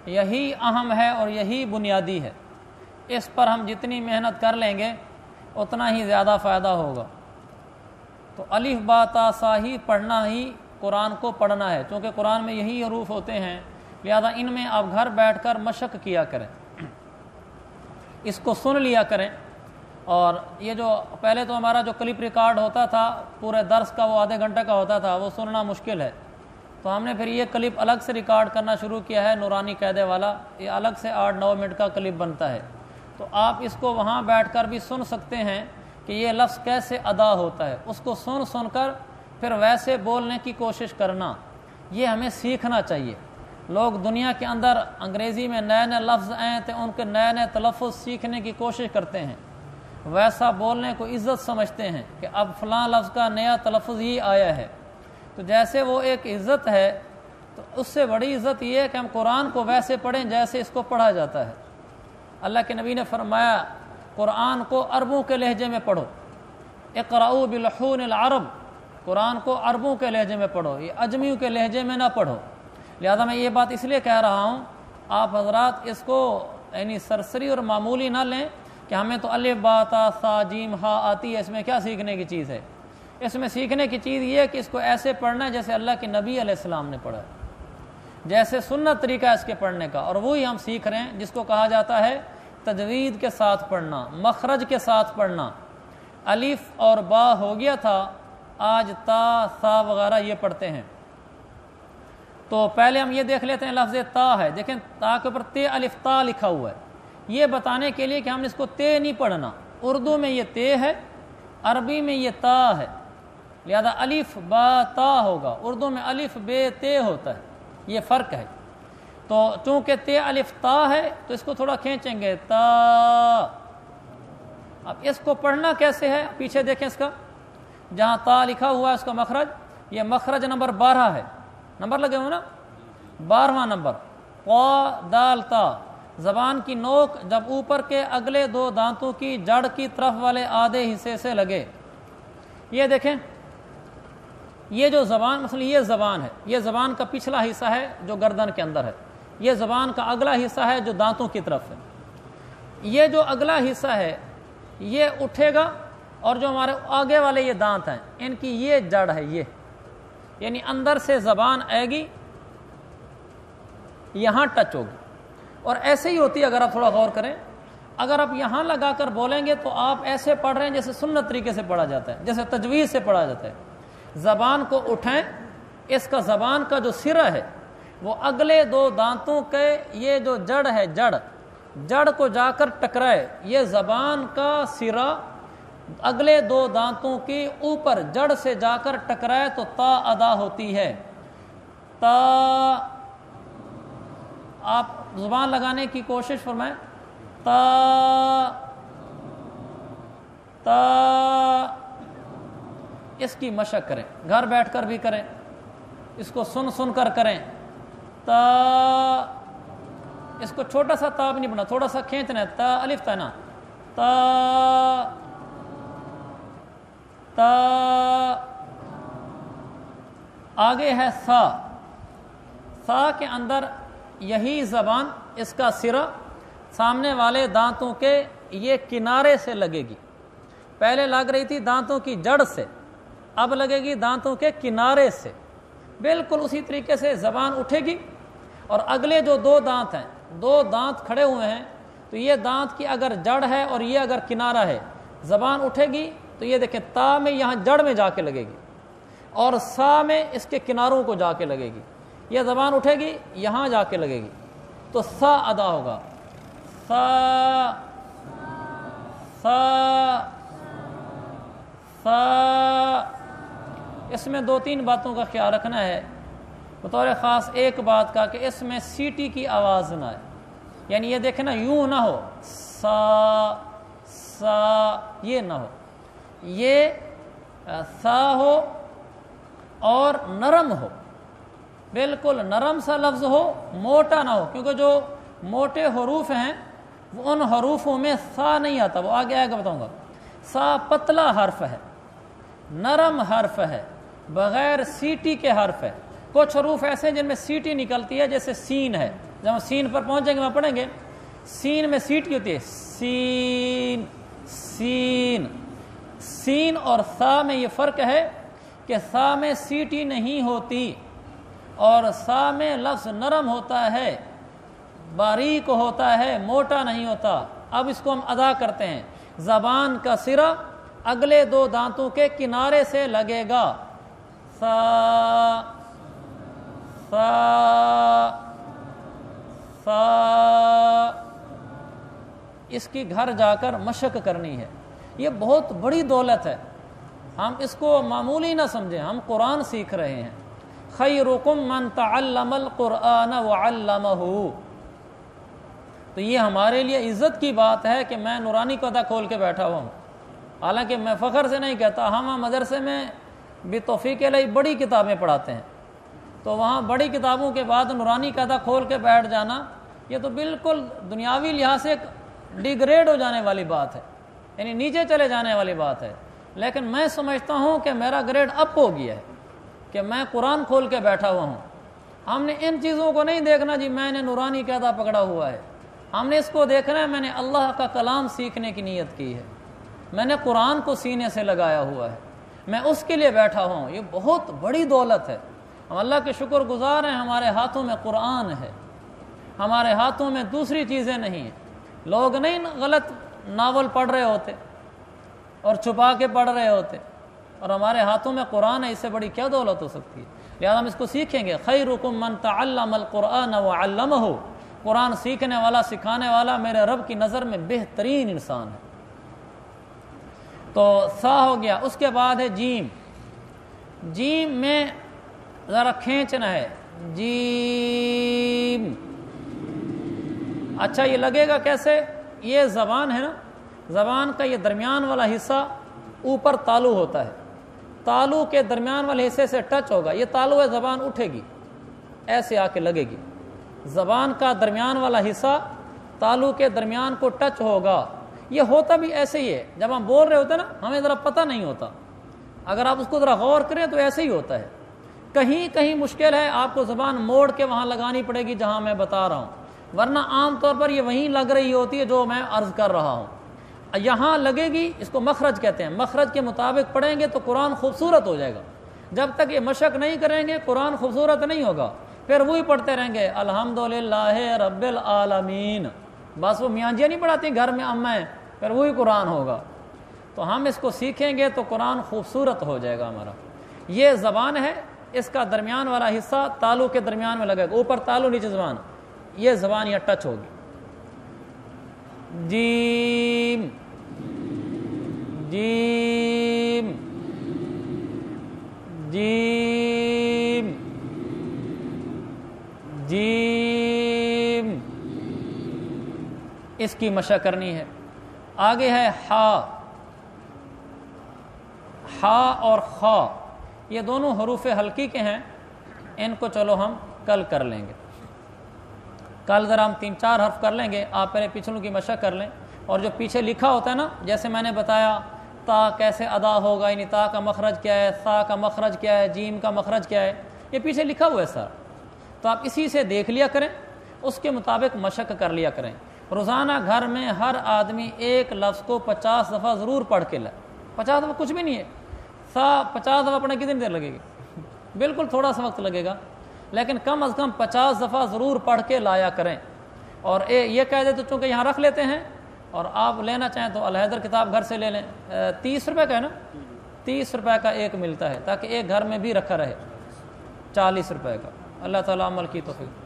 یہی اہم ہے اور یہی بنیادی ہے، اس پر ہم جتنی محنت کر لیں گے اتنا ہی زیادہ فائدہ ہوگا۔ تو الف با تا سا ہی پڑھنا ہی قرآن کو پڑھنا ہے، چونکہ قرآن میں یہی حروف ہوتے ہیں، لہذا ان میں آپ گھر بیٹھ کر مشق کیا کریں، اس کو سن لیا کریں۔ اور یہ جو پہلے تو ہمارا جو کلپ ریکارڈ ہوتا تھا پورے درس کا، وہ آدھے گھنٹے کا ہوتا تھا، وہ سننا مشکل ہے، تو ہم نے پھر یہ کلپ الگ سے ریکارڈ کرنا شروع کیا ہے، نورانی قاعدے والا، یہ الگ سے 8-9 منٹ کا کلپ بنتا ہے، تو آپ اس کو وہاں بیٹھ کر بھی سن سکتے ہیں کہ یہ لفظ کیسے ادا ہوتا ہے، اس کو سن کر پھر ویسے بولنے کی کوشش کرنا، یہ ہمیں سیکھنا چاہیے۔ لوگ دنیا کے اندر انگریزی میں نئے نئے لفظ آئیں تو ان کے نئے نئے تلفظ سیکھنے کی کوشش کرتے ہیں، ویسا بولنے کو عزت سمجھتے ہیں کہ اب فلاں لفظ کا نیا تلفظ ہی آیا ہے، تو جیسے وہ ایک عزت ہے تو اس سے بڑی عزت یہ ہے کہ ہم قرآن کو ویسے پڑھیں جیسے اس کو پڑھا جاتا ہے۔ اللہ کے نبی نے فرمایا قرآن کو عربوں کے لہجے میں پڑھو، اقرؤوا بلحون العرب، قرآن کو عربوں کے لہجے میں پڑھو، یہ اجمیوں کے لہجے میں نہ پڑھو۔ لہذا میں یہ بات اس لیے کہہ رہا ہوں، آپ حضرات اس کو یعنی سرسری اور معمولی نہ لیں کہ ہمیں تو الف با تا سا جیم ہا آتی ہے، اس میں کیا سیکھنے کی چیز ہے؟ اس میں سیکھنے کی چیز یہ ہے کہ اس کو ایسے پڑھنا ہے جیسے اللہ کے نبی علیہ السلام نے پڑھا، جیسے سنت طریقہ اس کے پڑھنے کا، اور وہی ہم سیکھ رہے ہیں، جس کو کہا جاتا ہے تجوید کے ساتھ پڑھنا، مخرج کے ساتھ پڑھنا۔ الف اور با ہو گیا تھا، آج تا سا وغیرہ یہ پڑھتے ہیں۔ تو پہلے ہم یہ دیکھ لیتے ہیں، لفظ تا ہے، دیکھیں تا کے اوپر تے الف تا لکھا ہوا ہے، یہ بتانے کے لیے کہ ہم نے اس کو تے نہیں پڑھنا، اردو میں یہ تے ہے، عربی میں یہ تا ہے، لہذا الف با تا ہوگا، اردو میں الف بے تے ہوتا ہے، یہ فرق ہے۔ تو چونکہ تے الف تا ہے تو اس کو تھوڑا کھینچیں گے، تا۔ اب اس کو پڑھنا کیسے ہے؟ پیچھے دیکھیں، اس کا جہاں تا لکھا ہوا ہے اس کا مخرج، یہ مخرج نمبر 12 ہے، نمبر لگے ہوئے نا، 12واں نمبر، قا دال تا۔ زبان کی نوک جب اوپر کے اگلے 2 دانتوں کی جڑ کی طرف والے آدھے حصے سے لگے، یہ دیکھیں، یہ جو زبان مثلا یہ زبان ہے، یہ زبان کا پچھلا حصہ ہے جو گردن کے اندر ہے، یہ زبان کا اگلا حصہ ہے جو دانتوں کی طرف ہے، یہ جو اگلا حصہ ہے یہ اٹھے گا، اور جو ہمارے آگے والے یہ دانت ہیں ان کی یہ جڑ ہے، یہ یعنی اندر سے زبان آئے گی، یہاں ٹچ ہوگی، اور ایسے ہی ہوتی ہے۔ اگر آپ تھوڑا غور کریں، اگر آپ یہاں لگا کر بولیں گے تو آپ ایسے پڑھ رہے ہیں جیسے سنت طریقے سے پڑھا جاتا ہے، جیسے تجوید سے پڑھا جاتا ہے۔ زبان کو اٹھائیں، اس کا زبان کا جو سرا ہے وہ اگلے 2 دانتوں کے یہ جو جڑ ہے، جڑ کو جا کر ٹکرائے، یہ زبان کا سرا اگلے 2 دانتوں کی اوپر جڑ سے جا کر ٹکرائے تو تا ادا ہوتی ہے۔ تا، آپ زبان لگانے کی کوشش فرمائیں، تا تا، اس کی مشق کریں، گھر بیٹھ کر بھی کریں، اس کو سن کر کریں۔ تا، اس کو چھوٹا سا تا بھی نہیں بنا، تھوڑا سا کھینچنا ہے، تا الف تا نا، تا تا۔ آگے ہے سا، سا کے اندر یہی زبان، اس کا سرا سامنے والے دانتوں کے یہ کنارے سے لگے گی، پہلے لگ رہی تھی دانتوں کی جڑ سے، اب لگے گی دانتوں کے کنارے سے، بالکل اسی طریقے سے زبان اٹھے گی، اور اگلے جو 2 دانت ہیں، 2 دانت کھڑے ہوئے ہیں، تو یہ دانت کی اگر جڑ ہے اور یہ اگر کنارہ ہے، زبان اٹھے گی تو یہ دیکھیں تا میں یہاں جڑ میں جا کے لگے گی، اور سا میں اس کے کناروں کو جا کے لگے گی، یہ زبان اٹھے گی یہاں جا کے لگے گی، تو سا ادا ہوگا، سا سا سا۔ اس میں 2-3 باتوں کا خیال رکھنا ہے، بطور خاص ایک بات کا کہ اس میں سیٹی کی آواز نہ آئے، یعنی یہ دیکھیں نا یوں نہ ہو، سا سا یہ نہ ہو، یہ سا ہو اور نرم ہو، بالکل نرم سا لفظ ہو، موٹا نہ ہو، کیونکہ جو موٹے حروف ہیں وہ ان حروفوں میں سا نہیں آتا، وہ آگے آئے گا بتاؤں گا۔ سا پتلا حرف ہے، نرم حرف ہے، بغیر سیٹی کے حرف ہے۔ کچھ حروف ایسے ہیں جن میں سیٹی نکلتی ہے، جیسے سین ہے، جب ہم سین پر پہنچیں گے وہاں پڑھیں گے، سین میں سیٹ کی ہوتی ہے، سین سین سین اور سا میں یہ فرق ہے کہ سا میں سیٹی نہیں ہوتی اور سا میں لفظ نرم ہوتا ہے، باریک ہوتا ہے، موٹا نہیں ہوتا۔ اب اس کو ہم ادا کرتے ہیں، زبان کا سرا اگلے دو دانتوں کے کنارے سے لگے گا، سا سا سا، اس کی گھر جا کر مشق کرنی ہے۔ یہ بہت بڑی دولت ہے، ہم اس کو معمولی نہ سمجھیں، ہم قرآن سیکھ رہے ہیں۔ خیرکم من تعلم القرآن وعلمہ، تو یہ ہمارے لیے عزت کی بات ہے کہ میں نورانی قدا کھول کے بیٹھا ہوا ہوں۔ حالانکہ میں فخر سے نہیں کہتا، ہم مدرسے میں بتوفیق الہی بڑی کتابیں پڑھاتے ہیں، تو وہاں بڑی کتابوں کے بعد نورانی قدا کھول کے بیٹھ جانا، یہ تو بالکل دنیاوی لحاظ سے ڈیگریڈ ہو جانے والی بات ہے، یعنی نیچے چلے جانے والی بات ہے۔ لیکن میں سمجھتا ہوں کہ میرا گریڈ اپ ہو گیا ہے کہ میں قرآن کھول کے بیٹھا ہوا ہوں۔ ہم نے ان چیزوں کو نہیں دیکھنا جی میں نے نورانی قاعدہ پکڑا ہوا ہے، ہم نے اس کو دیکھنا ہے میں نے اللہ کا کلام سیکھنے کی نیت کی ہے، میں نے قرآن کو سینے سے لگایا ہوا ہے، میں اس کے لیے بیٹھا ہوں۔ یہ بہت بڑی دولت ہے، ہم اللہ کے شکر گزار ہیں، ہمارے ہاتھوں میں قرآن ہے، ہمارے ہاتھوں میں دوسری چیزیں نہیں ہیں۔ لوگ نہیں غلط ناول پڑھ رہے ہوتے اور چھپا کے پڑھ رہے ہوتے، اور ہمارے ہاتھوں میں قرآن ہے، اس سے بڑی کیا دولت ہو سکتی ہے؟ لہذا ہم اس کو سیکھیں گے۔ خیرکم من تعلم القرآن وعلمہ، قرآن سیکھنے والا سکھانے والا میرے رب کی نظر میں بہترین انسان ہے۔ تو سا ہو گیا، اس کے بعد ہے جیم۔ جیم میں ذرا کھینچنا ہے، جیم۔ اچھا یہ لگے گا کیسے؟ یہ زبان ہے نا، زبان کا یہ درمیان والا حصہ اوپر تالو ہوتا ہے، تالو کے درمیان والے حصے سے ٹچ ہوگا، یہ تالو ہے، زبان اٹھے گی، ایسے آ کے لگے گی۔ زبان کا درمیان والا حصہ تالو کے درمیان کو ٹچ ہوگا۔ یہ ہوتا بھی ایسے ہی ہے، جب ہم بول رہے ہوتے ہیں نا ہمیں ذرا پتہ نہیں ہوتا، اگر آپ اس کو ذرا غور کریں تو ایسے ہی ہوتا ہے۔ کہیں کہیں مشکل ہے، آپ کو زبان موڑ کے وہاں لگانی پڑے گی جہاں میں بتا رہا ہوں، ورنہ عام طور پر یہ وہیں لگ رہی ہوتی ہے جو میں عرض کر رہا ہوں۔ یہاں لگے گی، اس کو مخرج کہتے ہیں، مخرج کے مطابق پڑھیں گے تو قرآن خوبصورت ہو جائے گا۔ جب تک یہ مشق نہیں کریں گے قرآن خوبصورت نہیں ہوگا، پھر وہی پڑھتے رہیں گے الحمدللہ رب العالمین، بس وہ میاں جی نہیں پڑھاتی گھر میں اماں، پھر وہی قرآن ہوگا۔ تو ہم اس کو سیکھیں گے تو قرآن خوبصورت ہو جائے گا ہمارا۔ یہ زبان ہے، اس کا درمیان والا حصہ تالو کے درمیان میں لگے گا، اوپر تالو نیچے زبان، یہ زبان یہ ٹچ ہوگی۔ جیم جیم جیم جیم، اس کی مشق کرنی ہے۔ آگے ہے ہا، ہا اور خا، یہ دونوں حروف حلقی کے ہیں، ان کو چلو ہم کل کر لیں گے۔ کل ذرا ہم 3-4 حرف کر لیں گے، آپ پہلے پچھلوں کی مشق کر لیں، اور جو پیچھے لکھا ہوتا ہے نا، جیسے میں نے بتایا تا کیسے ادا ہوگا، یعنی تا کا مخرج کیا ہے، سا کا مخرج کیا ہے، جیم کا مخرج کیا ہے، یہ پیچھے لکھا ہوا ہے سر، تو آپ اسی سے دیکھ لیا کریں، اس کے مطابق مشق کر لیا کریں۔ روزانہ گھر میں ہر آدمی ایک لفظ کو 50 دفعہ ضرور پڑھ کے لائے۔ 50 دفعہ کچھ بھی نہیں ہے، سا 50 دفعہ پڑھنے کتنی دیر لگے گی؟ بالکل تھوڑا سا وقت لگے گا، لیکن کم از کم 50 دفعہ ضرور پڑھ کے لایا کریں۔ اور یہ قاعدے تو چونکہ یہاں رکھ لیتے ہیں، اور آپ لینا چاہیں تو الحیدر کتاب گھر سے لے لیں، 30 روپے کا ہے نا، 30 روپے کا ایک ملتا ہے، تاکہ ایک گھر میں بھی رکھا رہے، 40 روپے کا۔ اللہ تعالیٰ عمل کی توفیق۔